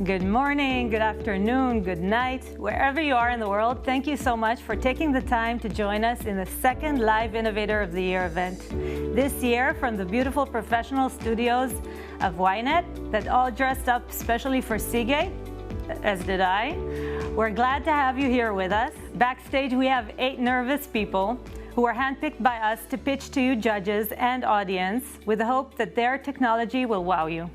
Good morning, good afternoon, good night, wherever you are in the world. Thank you so much for taking the time to join us in the second Live Innovator of the Year event. This year, from the beautiful professional studios of Ynet that all dressed up specially for Seagate, as did I. We're glad to have you here with us. Backstage, we have 8 nervous people who are handpicked by us to pitch to you judges and audience with the hope that their technology will wow you.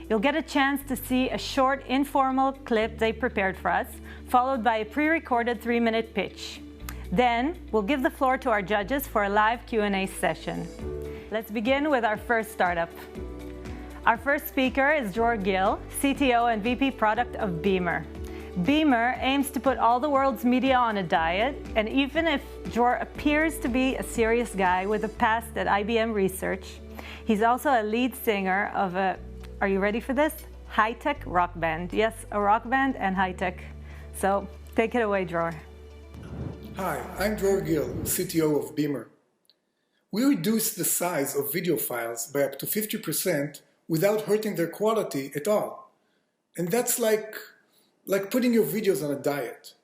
You'll get a chance to see a short, informal clip they prepared for us, followed by a pre-recorded 3-minute pitch. Then, we'll give the floor to our judges for a live Q&A session. Let's begin with our first startup. Our first speaker is Dror Gill, CTO and VP Product of Beamr. Beamr aims to put all the world's media on a diet, and even if Dror appears to be a serious guy with a past at IBM Research, he's also a lead singer of a, are you ready for this? High-tech rock band. Yes, a rock band and high-tech. So take it away, Dror. Hi, I'm Dror Gill, CTO of Beamr. We reduce the size of video files by up to 50% without hurting their quality at all. And that's like putting your videos on a diet.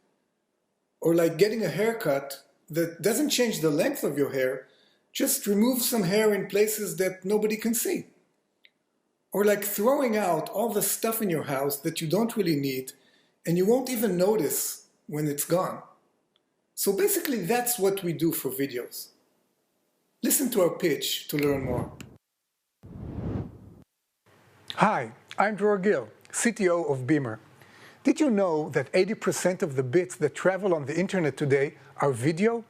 Or like getting a haircut that doesn't change the length of your hair, just remove some hair in places that nobody can see. Or like throwing out all the stuff in your house that you don't really need and you won't even notice when it's gone. So basically that's what we do for videos. Listen to our pitch to learn more. Hi, I'm Dror Gill, CTO of Beamr. Did you know that 80% of the bits that travel on the internet today are video?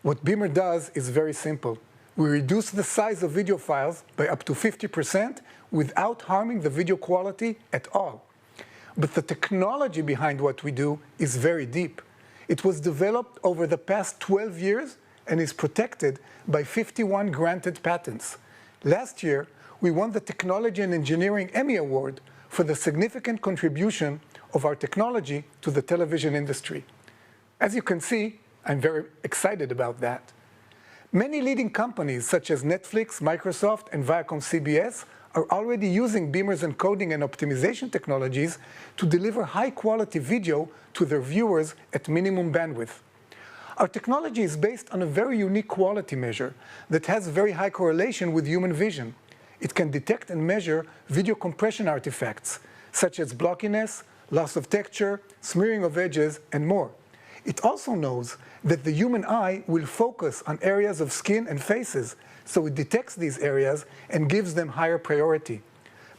What Beamr does is very simple. We reduce the size of video files by up to 50% without harming the video quality at all. But the technology behind what we do is very deep. It was developed over the past 12 years and is protected by 51 granted patents. Last year, we won the Technology and Engineering Emmy Award for the significant contribution of our technology to the television industry. As you can see, I'm very excited about that. Many leading companies such as Netflix, Microsoft, and Viacom-CBS are already using Beamr's encoding and optimization technologies to deliver high-quality video to their viewers at minimum bandwidth. Our technology is based on a very unique quality measure that has very high correlation with human vision. It can detect and measure video compression artifacts, such as blockiness, loss of texture, smearing of edges, and more. It also knows that the human eye will focus on areas of skin and faces, so it detects these areas and gives them higher priority.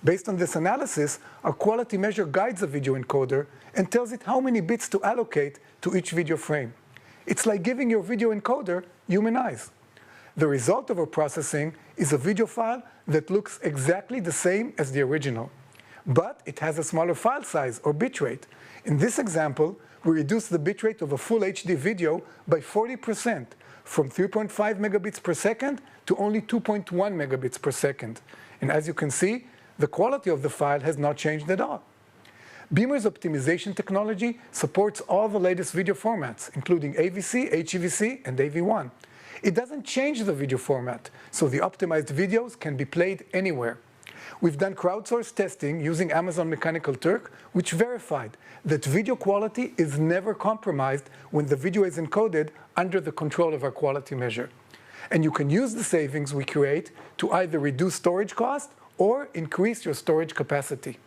Based on this analysis, our quality measure guides a video encoder and tells it how many bits to allocate to each video frame. It's like giving your video encoder human eyes. The result of our processing is a video file that looks exactly the same as the original, but it has a smaller file size or bitrate. In this example, we reduce the bitrate of a full HD video by 40%, from 3.5 megabits per second to only 2.1 megabits per second. And as you can see, the quality of the file has not changed at all. Beamr's optimization technology supports all the latest video formats, including AVC, HEVC, and AV1. It doesn't change the video format, so the optimized videos can be played anywhere. We've done crowdsourced testing using Amazon Mechanical Turk, which verified that video quality is never compromised when the video is encoded under the control of our quality measure. And you can use the savings we create to either reduce storage cost or increase your storage capacity.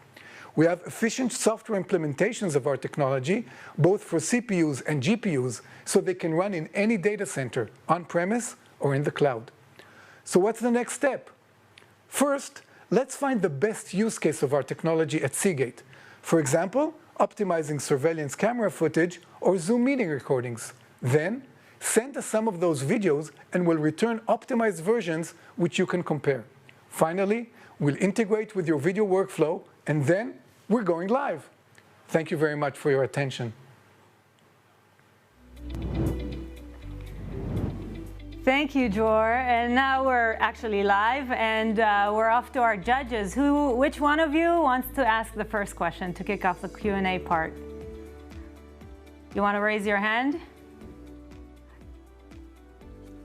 We have efficient software implementations of our technology, both for CPUs and GPUs, so they can run in any data center, on-premise or in the cloud. So what's the next step? First, let's find the best use case of our technology at Seagate. For example, optimizing surveillance camera footage or Zoom meeting recordings. Then, send us some of those videos and we'll return optimized versions which you can compare. Finally, we'll integrate with your video workflow and then we're going live. Thank you very much for your attention. Thank you, Dror. And now we're actually live, and we're off to our judges. Which one of you wants to ask the first question to kick off the Q&A part? You want to raise your hand?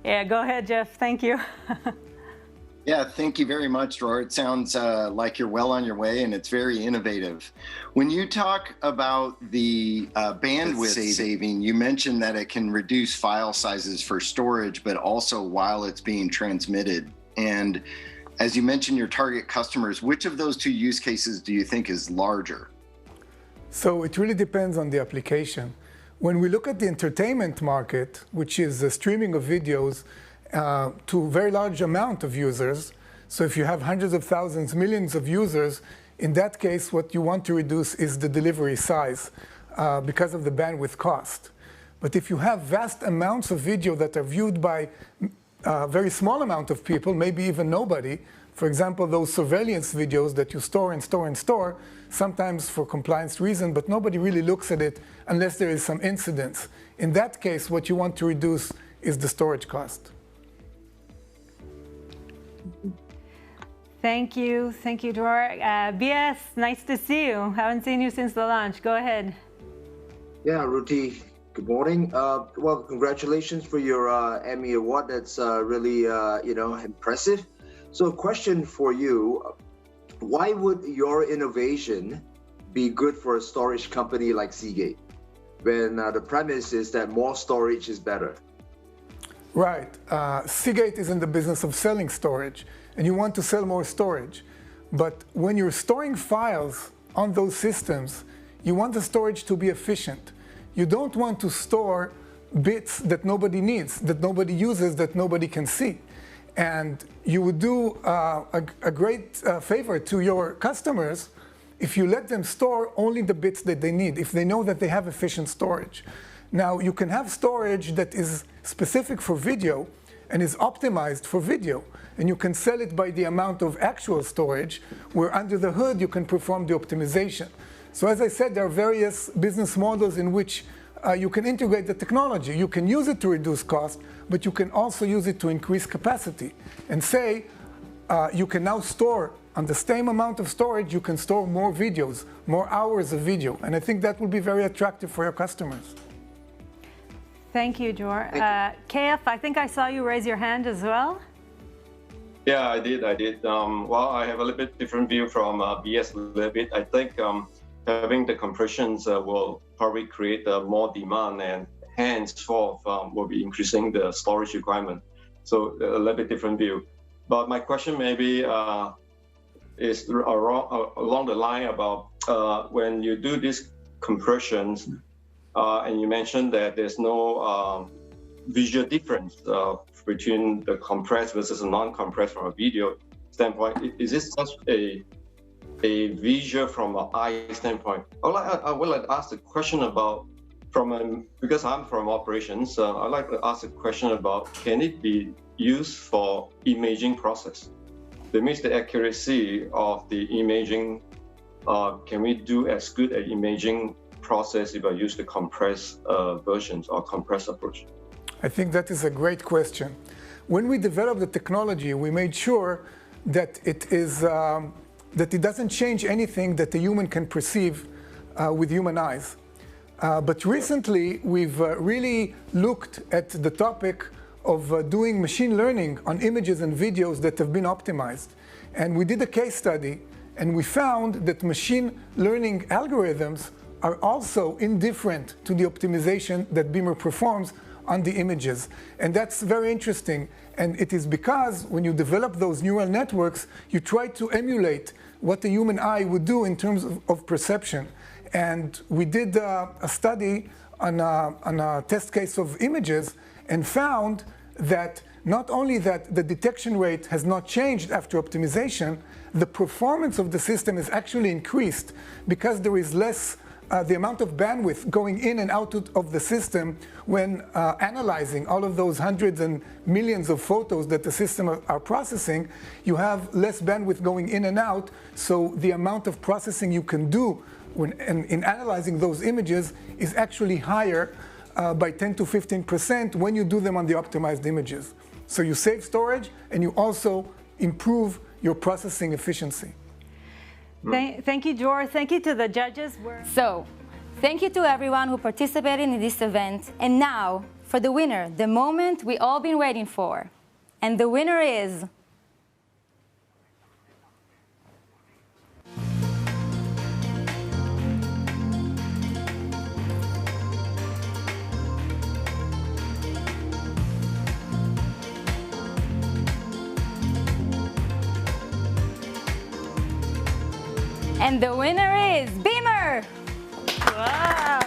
Yeah, go ahead, Jeff. Thank you. Yeah, thank you very much, Dror. It sounds like you're well on your way, and it's very innovative. When you talk about the bandwidth saving, you mentioned that it can reduce file sizes for storage, but also while it's being transmitted. And as you mentioned, your target customers, which of those two use cases do you think is larger? So it really depends on the application. When we look at the entertainment market, which is the streaming of videos, to a very large amount of users. So if you have hundreds of thousands, millions of users, in that case, what you want to reduce is the delivery size because of the bandwidth cost. But if you have vast amounts of video that are viewed by a very small amount of people, maybe even nobody, for example, those surveillance videos that you store and store and store, sometimes for compliance reason, but nobody really looks at it unless there is some incidents. In that case, what you want to reduce is the storage cost. Thank you, Dror. BS, nice to see you. Haven't seen you since the launch. Go ahead. Yeah, Ruti, good morning. Well, congratulations for your Emmy Award. That's really, impressive. So a question for you, why would your innovation be good for a storage company like Seagate when the premise is that more storage is better? Right. Seagate is in the business of selling storage, and you want to sell more storage. But when you're storing files on those systems, you want the storage to be efficient. You don't want to store bits that nobody needs, that nobody uses, that nobody can see. And you would do a great favor to your customers if you let them store only the bits that they need, if they know that they have efficient storage. Now, you can have storage that is specific for video and is optimized for video. And you can sell it by the amount of actual storage, where under the hood you can perform the optimization. So as I said, there are various business models in which you can integrate the technology. You can use it to reduce cost, but you can also use it to increase capacity. And say, you can now store, on the same amount of storage, you can store more videos, more hours of video. And I think that will be very attractive for your customers. Thank you, Dror. KF, I think I saw you raise your hand as well. Yeah, I did. Well, I have a little bit different view from BS a little bit. I think having the compressions will probably create more demand, and henceforth will be increasing the storage requirement. So a little bit different view. But my question maybe is along the line about when you do these compressions, and you mentioned that there's no visual difference between the compressed versus a non-compressed from a video standpoint. Is this such a visual from an eye standpoint? I would like to ask a question about, because I'm from operations, I'd like to ask a question about, can it be used for imaging process? That means the accuracy of the imaging, can we do as good an imaging process if I use the compressed versions or compressed approach? I think that is a great question. When we developed the technology, we made sure that it doesn't change anything that the human can perceive with human eyes. But recently, we've really looked at the topic of doing machine learning on images and videos that have been optimized. And we did a case study, and we found that machine learning algorithms are also indifferent to the optimization that Beamr performs on the images. And that's very interesting. And it is because when you develop those neural networks, you try to emulate what the human eye would do in terms of perception. And we did a study on a test case of images and found that not only that the detection rate has not changed after optimization, the performance of the system is actually increased because there is less the amount of bandwidth going in and out of the system when analyzing all of those hundreds and millions of photos that the system are processing. You have less bandwidth going in and out, so the amount of processing you can do in analyzing those images is actually higher by 10 to 15% when you do them on the optimized images. So you save storage and you also improve your processing efficiency. Thank you, Dror. Thank you to the judges. So, thank you to everyone who participated in this event. And now, for the winner, the moment we all been waiting for. And the winner is And the winner is Beamr! Wow.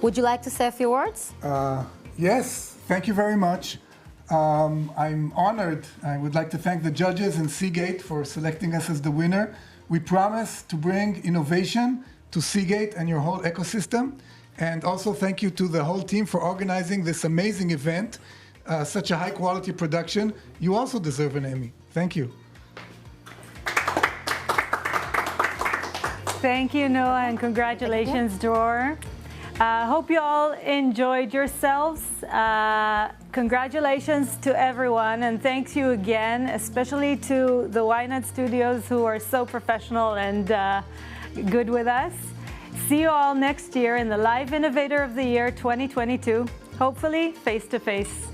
Would you like to say a few words? Yes, thank you very much. I'm honored. I would like to thank the judges and Seagate for selecting us as the winner. We promise to bring innovation to Seagate and your whole ecosystem. And also thank you to the whole team for organizing this amazing event, such a high quality production. You also deserve an Emmy. Thank you. Thank you, Noah, and congratulations, Dror. Hope you all enjoyed yourselves. Congratulations to everyone, and thanks you again, especially to the Wynut Studios who are so professional and good with us. See you all next year in the Lyve Innovator of the Year 2022, hopefully face to face.